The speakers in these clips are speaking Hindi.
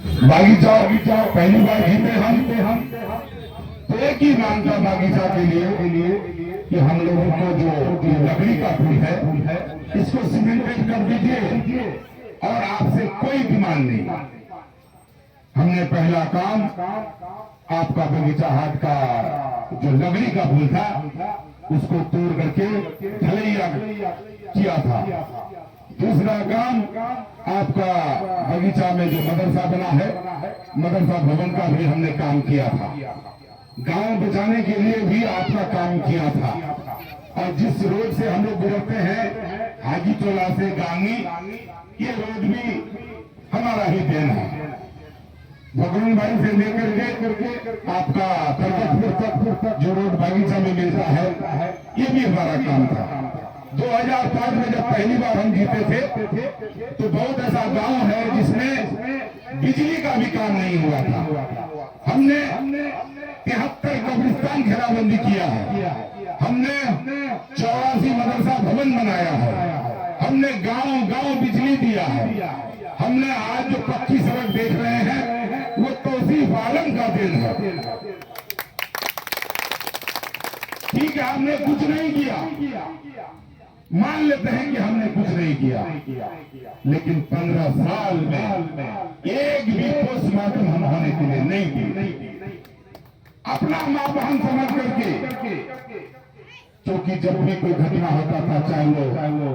बागीचा पहली बार जीते हम तो एक ही मांग था बागीचा के लिए कि हम लोगों को जो लकड़ी का पुल है इसको सीमेंटेड कर दीजिए और आपसे कोई डिमांड नहीं। हमने पहला काम आपका बगीचा हाट का जो लकड़ी का पुल था उसको तोड़ करके ढलैया किया था। दूसरा काम आपका बगीचा में जो मदरसा बना है मदरसा भवन का भी हमने काम किया था। गांव बचाने के लिए भी आपका काम किया था। और जिस रोड से हम लोग गुजरते हैं हाजी टोला से गांगी, ये रोड भी हमारा ही देन है। भगवान भाई से लेकर के आपका तरबतपुर तक जो रोड बागीचा में मिलता है ये भी हमारा काम था। 2005 में जब पहली बार हम जीते थे तो बहुत ऐसा गांव है जिसमें बिजली का भी काम नहीं हुआ था। हमने 73 कब्रिस्तान घेराबंदी किया है। हमने 84 मदरसा भवन बनाया है। हमने गांव बिजली दिया है। हमने आज जो पक्की सड़क देख रहे हैं वो तौसीफ आलम का देन है। ठीक है, हमने कुछ नहीं किया, मान लेते हैं कि हमने कुछ नहीं किया, लेकिन 15 साल में एक भी पोस्टमार्टम हम होने के लिए नहीं दी। अपना मां बहन समझ करके, क्योंकि जब भी कोई घटना होता था चाहे वो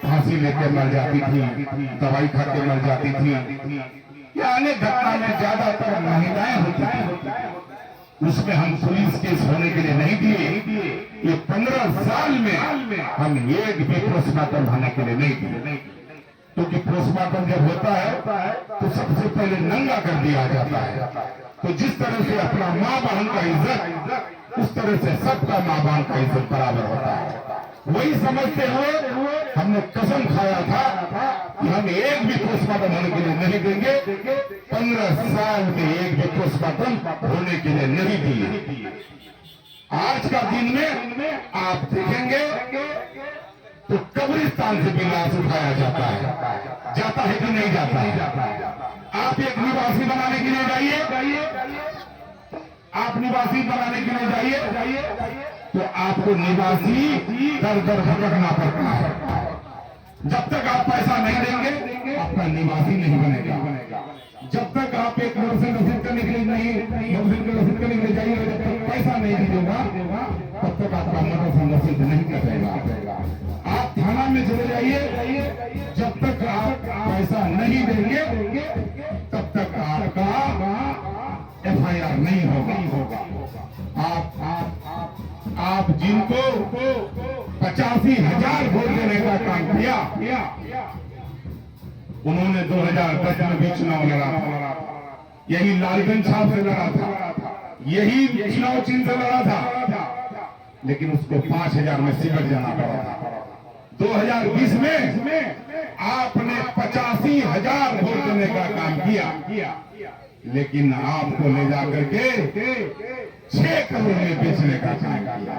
फांसी लेके मर जाती थी, दवाई खा के मर जाती थी, या अनेक घटना में ज्यादातर महिलाएं होती थी, उसमें हम पुलिस केस होने के लिए नहीं दिए। ये 15 साल में हम एक भी पोस्टमार्टम होने के लिए नहीं दिए, क्योंकि पोस्टमार्टम जब होता है तो सबसे पहले नंगा कर दिया जाता है। तो जिस तरह से अपना माँ बहन का इज्जत उस तरह से सबका माँ बहन का इज्जत बराबर होता है। वही समझते हुए हमने कसम खाया था कि हम एक भी पोस्टमार्टम होने के लिए नहीं देंगे। 15 साल में एक भी पोस्टमार्टम होने के लिए नहीं दिए। आज का दिन में आप देखेंगे तो कब्रिस्तान से भी लाश उठाया जाता है कि नहीं जाता है? आप एक निवासी बनाने के लिए जाइए, आप निवासी बनाने के लिए जाइए तो आपको निवासी दर दर भटकना पड़ता है। जब तक आप पैसा नहीं देंगे आपका निवासी नहीं बनेगा। जब तक आप एक मोटरसाइकिल रसीद करने के लिए मोटरसाइकिल रसीद करने के लिए जाइएगा, जब तक पैसा नहीं दीजिएगा तब तक आपका मोटरसाइकिल रसीद नहीं कटेगा। आप थाना में चले जाइए, जब तक आप पैसा नहीं देंगे तब तक आपका FIR नहीं होगा। आप जिनको 85,000 वोट देने का काम किया, उन्होंने 2010 में भी चुनाव लड़ा था। यही लालगंज साहब से लड़ा था, यही चुनाव चिन्ह से लड़ा था, लेकिन उसको 5,000 में सिमट जाना पड़ा था। 2020 में आपने 85,000 वोट देने का काम किया, लेकिन आपको ले जाकर के 6 करोड़ में बेचने का काम किया।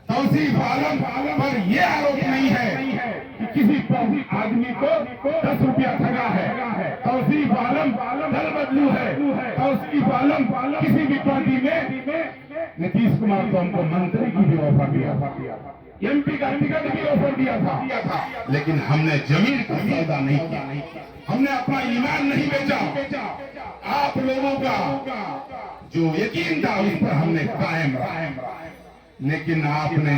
तौसीफ आलम पर यह आरोप नहीं है कि किसी आदमी को 10 रुपया ठगा है। तौसीफ आलम दल बदलू है। तौसीफ आलम किसी भी पार्टी में नीतीश कुमार को हमको मंत्री की भी ऑफर दिया था, MP का टिकट भी ऑफर दिया था, लेकिन हमने जमीन का सौदा नहीं किया। हमने अपना ईमान नहीं बेचा। आप लोगों का जो यकीन था उस पर हमने कायम रहा। लेकिन आपने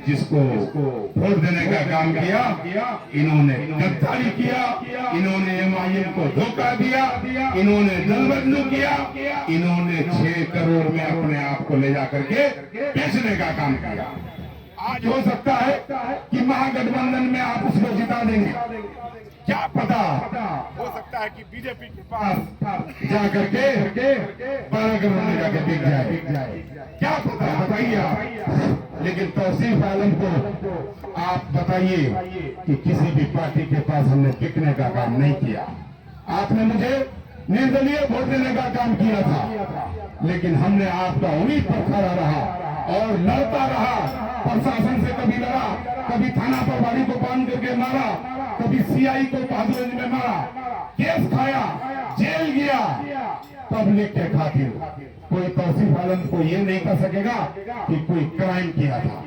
जिसको वोट देने का काम किया, इन्होंने गद्दारी किया, इन्होंने MIM को धोखा दिया, इन्होंने दल बदलू किया, इन्होंने 6 करोड़ में अपने आप को ले जाकर के बेचने का काम किया। आज हो सकता है कि महागठबंधन में आप उसको जिता देंगे, क्या पता हो सकता है कि बीजेपी के पास जाकर के 12 करोड़ में जाके बिक जाए, क्या पता, बताइए आप। लेकिन तौसीफ आलम को आप बताइए कि किसी भी पार्टी के पास हमने बिकने का काम नहीं किया। आपने मुझे निर्दलीय वोट देने का काम किया था, लेकिन हमने आपका उम्मीद पर खड़ा रहा और लड़ता रहा। प्रशासन से कभी लड़ा, कभी थाना पर बाड़ी को बांध करके मारा, कभी CI को बहादुरगंज में मारा, केस खाया, जेल गया, पब्लिक के खातिर। कोई तौसीफ आलम को ये नहीं कह सकेगा कि कोई क्राइम किया था।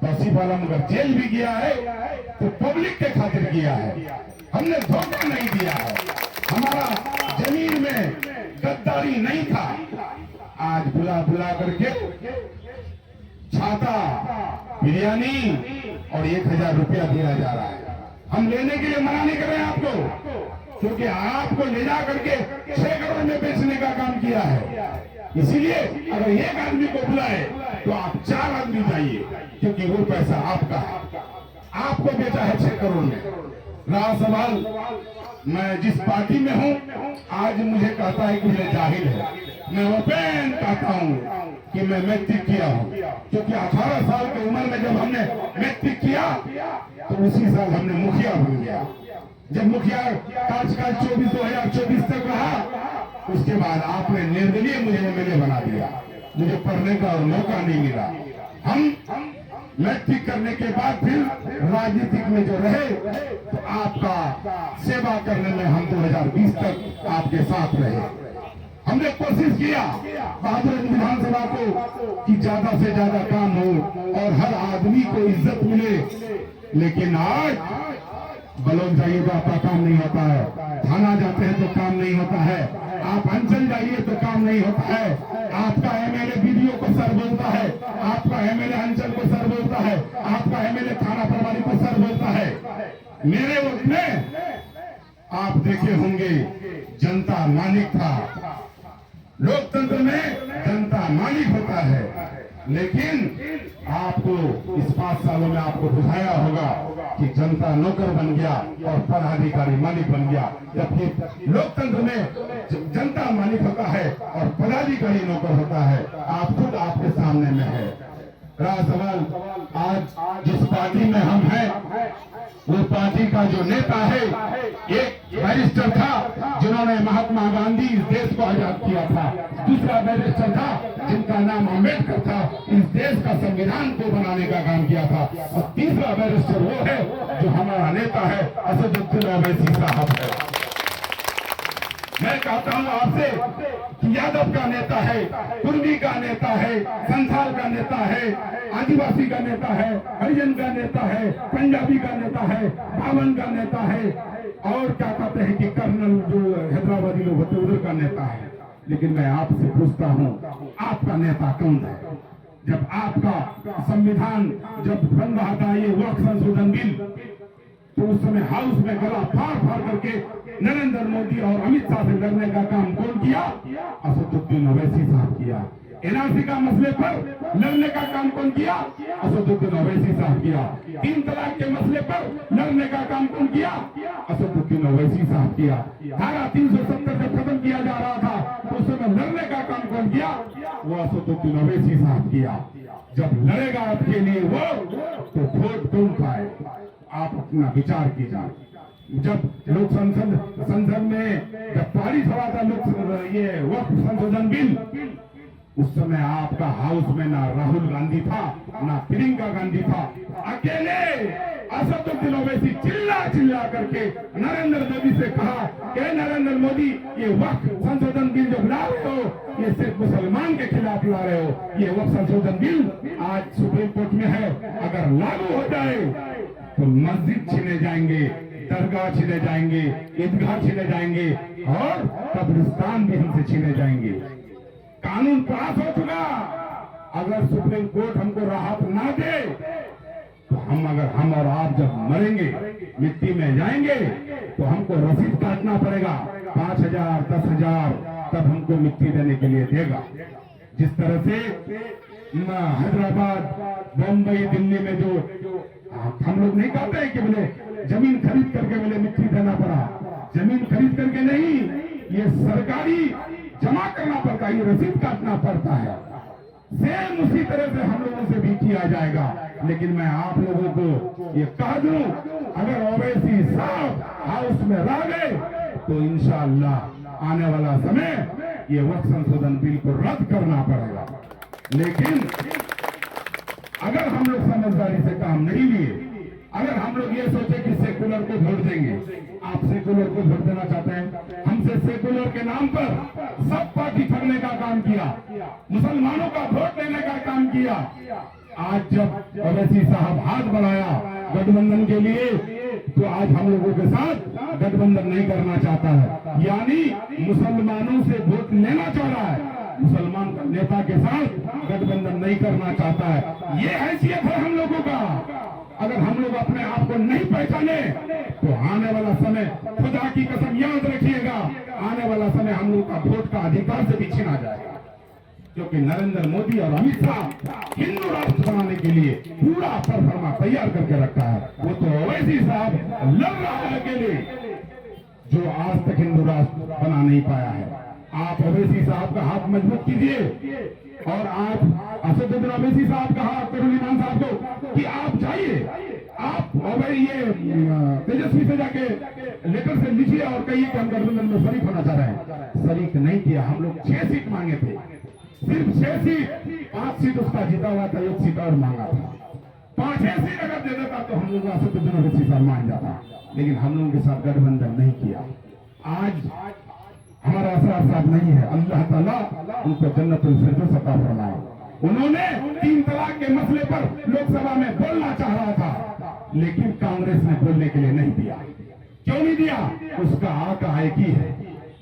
तौसीफ आलम अगर जेल भी गया है तो पब्लिक के खातिर किया है। हमने धोखा नहीं दिया है, हमारा जमीन में गद्दारी नहीं था। आज बुला बुला करके छाता, बिरयानी और 1000 रुपया दिया जा रहा है। हम लेने के लिए मना नहीं कर रहे हैं आपको, क्योंकि आपको ले जा करके 6 करोड़ में बेचने का काम किया है। इसीलिए अगर एक आदमी को बुलाए तो आप 4 आदमी जाइए, क्योंकि वो पैसा आपका है, आपको बेचा है 6 करोड़ में। रहा सवाल, मैं जिस पार्टी में हूँ, आज मुझे कहता है कि मैं जाहिल है। मैं ओपन कहता हूँ कि मैं मैट्रिक किया हूँ, क्योंकि 18 साल की उम्र में जब हमने मैट्रिक किया तो उसी साल हमने मुखिया बन गया। जब मुखिया कार्यकाल 2024 तक रहा, उसके बाद आपने निर्दलीय मुझे एमएलए बना दिया। मुझे पढ़ने का मौका नहीं मिला। हम मैट्रिक करने के बाद फिर राजनीतिक में जो रहे, तो आपका सेवा करने में हम 2020 तक आपके साथ रहे। हमने कोशिश किया बहादुरगंज विधानसभा को कि ज्यादा से ज्यादा काम हो और हर आदमी को इज्जत मिले, लेकिन आज बलौद जाइए तो आपका काम नहीं होता है, थाना जाते हैं तो काम नहीं होता है, आप अंचल जाइए तो काम नहीं होता है। आपका एमएलए बीडीओ को सर बोलता है, आपका एमएलए अंचल को सर बोलता है, आपका एमएलए थाना प्रभारी को सर बोलता है। मेरे वक्त में आप देखे होंगे जनता मालिक था। लोकतंत्र में जनता मालिक होता है, लेकिन आपको इस 5 सालों में आपको बुझाया होगा कि जनता नौकर बन गया और पदाधिकारी मालिक बन गया। जबकि लोकतंत्र में जनता मालिक होता है और पदाधिकारी नौकर होता है। आप खुद आपके सामने में है। रहा सवाल, आज जिस पार्टी में हम हैं, वो पार्टी का जो नेता है एक बैरिस्टर था जिन्होंने महात्मा गांधी इस देश को आजाद किया था। दूसरा बैरिस्टर था जिनका नाम अम्बेडकर था, इस देश का संविधान को बनाने का काम किया था। और तीसरा बैरिस्टर वो है जो हमारा नेता है, असदुद्दीन ओवैसी साहब है। मैं कहता हूँ आपसे कि यादव का नेता है, कुर्मी का नेता है, संथाल का नेता है, आदिवासी का नेता है, हरिजन का नेता है, पंजाबी का नेता है, बावन का नेता है, और क्या कहते हैं कि कर्नल जो हैदराबादी लोग होते उधर का नेता है। लेकिन मैं आपसे पूछता हूँ, आपका नेता कौन है? जब आपका संविधान जब बन रहा था, ये वक्फ संशोधन बिल, तो उस समय हाउस में गला फाड़ फाड़ करके नरेंद्र मोदी और अमित शाह से लड़ने का काम कौन किया? असदुद्दीन ओवैसी साहब किया। एनआरसी का मसले पर लड़ने का काम कौन किया? असदुद्दीन ओवैसी साहब किया। 3 तलाक के मसले पर लड़ने का काम कौन किया? असदुद्दीन ओवैसी साहब किया। धारा 370 जब खत्म किया जा रहा था, तो उस समय लड़ने का काम कौन किया? वो असदुद्दीन ओवैसी साहब किया। जब लड़ेगा आपके लिए वो, तो वोट कौन पाए? आप अपना विचार कीजिए। जब लोक संसद में जब पारित हुआ था ये वक्फ संशोधन बिल, उस समय आपका हाउस में ना राहुल गांधी था, ना प्रियंका गांधी था। अकेले असदुद्दीन ओवैसी चिल्ला चिल्ला करके नरेंद्र मोदी से कहा कि नरेंद्र मोदी, ये वक्फ संशोधन बिल जो ला रहे हो, ये सिर्फ मुसलमान के खिलाफ ला रहे हो। ये वक्फ संशोधन बिल आज सुप्रीम कोर्ट में है, अगर लागू हो जाए तो मस्जिद छीने जाएंगे, दरगाह छीने जाएंगे, ईदगाह छीने जाएंगे और कब्रिस्तान भी हमसे छीने जाएंगे। कानून पास हो चुका। अगर सुप्रीम कोर्ट हमको राहत ना दे तो हम और आप जब मरेंगे, मिट्टी में जाएंगे, तो हमको रसीद काटना पड़ेगा 5,000 10,000, तब हमको मिट्टी देने के लिए देगा। जिस तरह से हैदराबाद, बम्बई, दिल्ली में जो हम लोग नहीं कहते हैं कि बोले जमीन खरीद करके बोले मिट्टी देना पड़ा। जमीन खरीद करके नहीं, ये सरकारी जमा करना पड़ता है, ये रसीद काटना पड़ता है। सेम उसी तरह से हम लोगों से भी किया जाएगा। लेकिन मैं आप लोगों को ये कह दूं, अगर ओवैसी साहब हाउस में रह गए तो इंशाअल्लाह आने वाला समय ये वक्फ संशोधन बिल को रद्द करना पड़ेगा। लेकिन अगर हम लोग समझदारी से काम नहीं लिए अगर हम लोग ये सोचे कि सेकुलर को वोट देंगे, आप सेकुलर को वोट देना चाहते हैं? हमसे सेकुलर के नाम पर सब पार्टी ठगने का काम किया, मुसलमानों का वोट लेने का काम किया। आज जब ओवैसी साहब हाथ बढ़ाया गठबंधन के लिए, तो आज हम लोगों के साथ गठबंधन नहीं करना चाहता है, यानी मुसलमानों से वोट लेना चाह रहा है, मुसलमान नेता के साथ गठबंधन नहीं करना चाहता है। ये हैसियत है हम लोगों का। अगर हम लोग अपने आप को नहीं पहचाने तो आने वाला समय, खुदा की कसम याद रखिएगा, आने वाला समय हम लोग का वोट का अधिकार से भी छीना जाएगा, क्योंकि नरेंद्र मोदी और अमित शाह हिंदू राष्ट्र बनाने के लिए पूरा परफॉर्मा तैयार करके रखा है। वो तो ओवैसी साहब लड़ रहा है अकेले, जो आज तक हिंदू राष्ट्र बना नहीं पाया है। आप ओवैसी साहब का हाथ मजबूत कीजिए, और आप असदुद्दीन ओवैसी साहब का हाथ, करुण ईमान साहब को, कि आप जाइए, आप ये तेजस्वी से जाके लेटर से लिखिए और कहिए कि हम गठबंधन में शरीक होना चाह रहे हैं। शरीक नहीं किया, हम लोग 6 सीट मांगे थे, सिर्फ 6 सीट, 5 सीट उसका जीता हुआ था, 1 सीट और मांगा था। 5 सीट अगर दे देता तो हम लोग असदुद्दीन ओवैसी साहब मान जाता, लेकिन हम लोगों के साथ गठबंधन नहीं किया। आज हमारा असरार साहब नहीं है, अल्लाह ताला उनको जन्नतुल फिरदौस अता फरमाए। उन्होंने 3 तलाक के मसले पर लोकसभा में बोलना चाह रहा था, लेकिन कांग्रेस ने बोलने के लिए नहीं दिया। क्यों नहीं दिया? उसका आका एक ही है,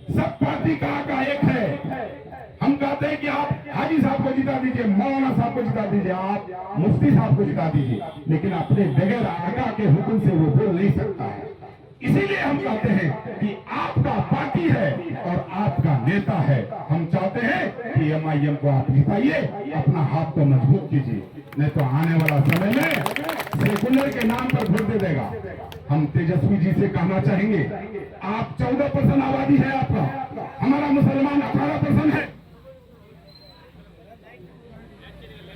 सब पार्टी का आका एक है। हम कहते हैं कि आप हाजी साहब को जिता दीजिए, मौलाना साहब को जिता दीजिए, आप मुफ्ती साहब को जिता दीजिए, लेकिन अपने बगैर आका के हुक्म से वो बोल नहीं सकता है। इसीलिए हम कहते हैं कि आपका पार्टी है और आपका नेता है। हम चाहते हैं कि MIM को आप जिताइए, अपना हाथ को मजबूत कीजिए, नहीं तो आने वाला समय में सेकुलर के नाम पर वोट दे देगा। हम तेजस्वी जी से कहना चाहेंगे, आप 14% आबादी है आपका, हमारा मुसलमान